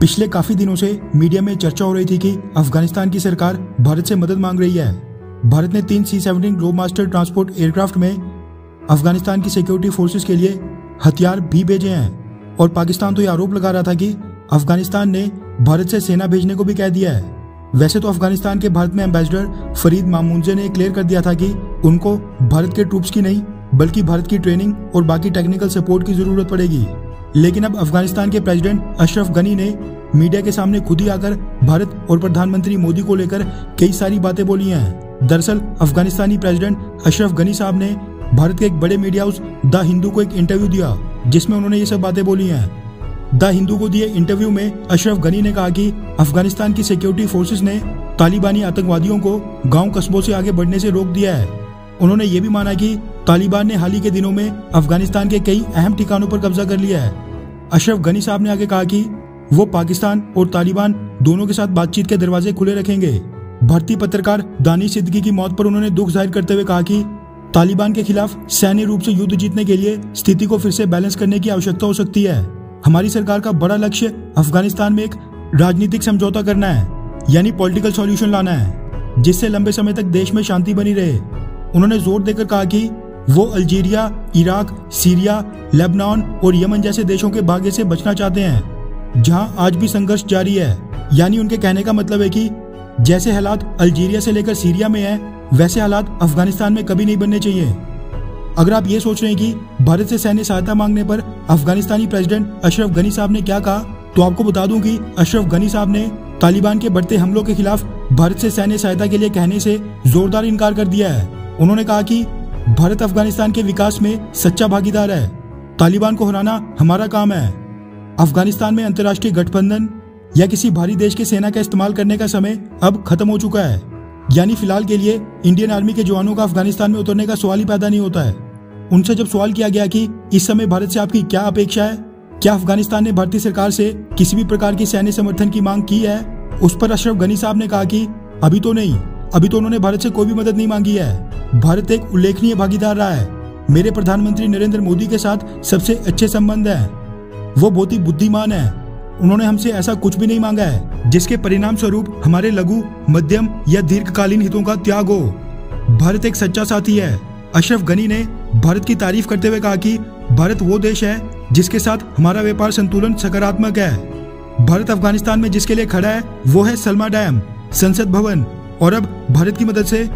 पिछले काफी दिनों से मीडिया में चर्चा हो रही थी कि अफगानिस्तान की सरकार भारत से मदद मांग रही है। भारत ने 3 C-17 ग्लोबमास्टर ट्रांसपोर्ट एयरक्राफ्ट में अफगानिस्तान की सिक्योरिटी फोर्सेस के लिए हथियार भी भेजे हैं और पाकिस्तान तो ये आरोप लगा रहा था कि अफगानिस्तान ने भारत से सेना भेजने को भी कह दिया है। वैसे तो अफगानिस्तान के भारत में एम्बेसडर फरीद मामूनजे ने क्लियर कर दिया था कि उनको भारत के ट्रूप्स की नहीं बल्कि भारत की ट्रेनिंग और बाकी टेक्निकल सपोर्ट की जरूरत पड़ेगी। लेकिन अब अफगानिस्तान के प्रेसिडेंट अशरफ गनी ने मीडिया के सामने खुद ही आकर भारत और प्रधानमंत्री मोदी को लेकर कई सारी बातें बोली हैं। दरअसल अफगानिस्तानी प्रेसिडेंट अशरफ गनी साहब ने भारत के एक बड़े मीडिया हाउस द हिंदू को एक इंटरव्यू दिया जिसमें उन्होंने ये सब बातें बोली हैं। द हिंदू को दिए इंटरव्यू में अशरफ गनी ने कहा कि अफगानिस्तान की सिक्योरिटी फोर्सेस ने तालिबानी आतंकवादियों को गांव कस्बों से आगे बढ़ने से रोक दिया है। उन्होंने ये भी माना कि तालिबान ने हाल ही के दिनों में अफगानिस्तान के कई अहम ठिकानों पर कब्जा कर लिया है। अशरफ गनी साहब ने आगे कहा कि वो पाकिस्तान और तालिबान दोनों के साथ बातचीत के दरवाजे खुले रखेंगे। भारतीय पत्रकार दानिश सिद्दीकी की मौत पर उन्होंने दुख जाहिर करते हुए कहा कि तालिबान के खिलाफ सैन्य रूप से युद्ध जीतने के लिए स्थिति को फिर से बैलेंस करने की आवश्यकता हो सकती है। हमारी सरकार का बड़ा लक्ष्य अफगानिस्तान में एक राजनीतिक समझौता करना है, यानी पॉलिटिकल सॉल्यूशन लाना है, जिससे लंबे समय तक देश में शांति बनी रहे। उन्होंने जोर देकर कहा कि वो अल्जीरिया, इराक, सीरिया, लेबनान और यमन जैसे देशों के भाग्य से बचना चाहते हैं जहां आज भी संघर्ष जारी है। यानी उनके कहने का मतलब है कि जैसे हालात अल्जीरिया से लेकर सीरिया में है वैसे हालात अफगानिस्तान में कभी नहीं बनने चाहिए। अगर आप ये सोच रहे हैं कि भारत से सैन्य सहायता मांगने पर अफगानिस्तानी प्रेसिडेंट अशरफ गनी साहब ने क्या कहा, तो आपको बता दूं कि अशरफ गनी साहब ने तालिबान के बढ़ते हमलों के खिलाफ भारत से सैन्य सहायता के लिए कहने से जोरदार इनकार कर दिया है। उन्होंने कहा कि भारत अफगानिस्तान के विकास में सच्चा भागीदार है। तालिबान को हराना हमारा काम है। अफगानिस्तान में अंतर्राष्ट्रीय गठबंधन या किसी भारी देश की सेना का इस्तेमाल करने का समय अब खत्म हो चुका है। यानी फिलहाल के लिए इंडियन आर्मी के जवानों का अफगानिस्तान में उतरने का सवाल ही पैदा नहीं होता है। उनसे जब सवाल किया गया कि इस समय भारत से आपकी क्या अपेक्षा है, क्या अफगानिस्तान ने भारतीय सरकार से किसी भी प्रकार की सैन्य समर्थन की मांग की है, उस पर अशरफ गनी साहब ने कहा कि अभी तो नहीं, अभी तो उन्होंने भारत से कोई भी मदद नहीं मांगी है। भारत एक उल्लेखनीय भागीदार रहा है। मेरे प्रधानमंत्री नरेंद्र मोदी के साथ सबसे अच्छे संबंध हैं। वो बहुत ही बुद्धिमान है। उन्होंने हमसे ऐसा कुछ भी नहीं मांगा है जिसके परिणाम स्वरूप हमारे लघु, मध्यम या दीर्घकालीन हितों का त्याग हो। भारत एक सच्चा साथी है। अशरफ गनी ने भारत की तारीफ करते हुए कहा कि भारत वो देश है जिसके साथ हमारा व्यापार संतुलन सकारात्मक है। भारत अफगानिस्तान में जिसके लिए खड़ा है वो है सलमा डैम, संसद भवन और अब भारत की मदद से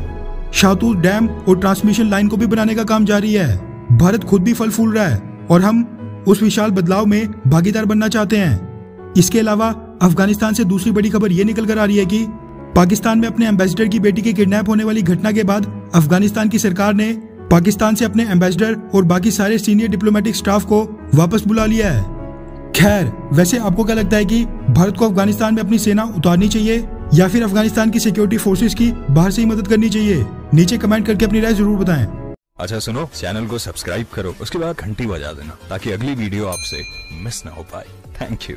शाहतूत डैम और ट्रांसमिशन लाइन को भी बनाने का काम जारी है। भारत खुद भी फल फूल रहा है और हम उस विशाल बदलाव में भागीदार बनना चाहते हैं। इसके अलावा अफगानिस्तान से दूसरी बड़ी खबर ये निकल कर आ रही है कि पाकिस्तान में अपने एम्बेसडर की बेटी के किडनैप होने वाली घटना के बाद अफगानिस्तान की सरकार ने पाकिस्तान से अपने एम्बेसडर और बाकी सारे सीनियर डिप्लोमेटिक स्टाफ को वापस बुला लिया है। खैर, वैसे आपको क्या लगता है कि भारत को अफगानिस्तान में अपनी सेना उतारनी चाहिए या फिर अफगानिस्तान की सिक्योरिटी फोर्सेस की बाहर से ही मदद करनी चाहिए? नीचे कमेंट करके अपनी राय जरूर बताएं। अच्छा सुनो, चैनल को सब्सक्राइब करो, उसके बाद घंटी बजा देना ताकि अगली वीडियो आपसे मिस ना हो पाए। Thank you.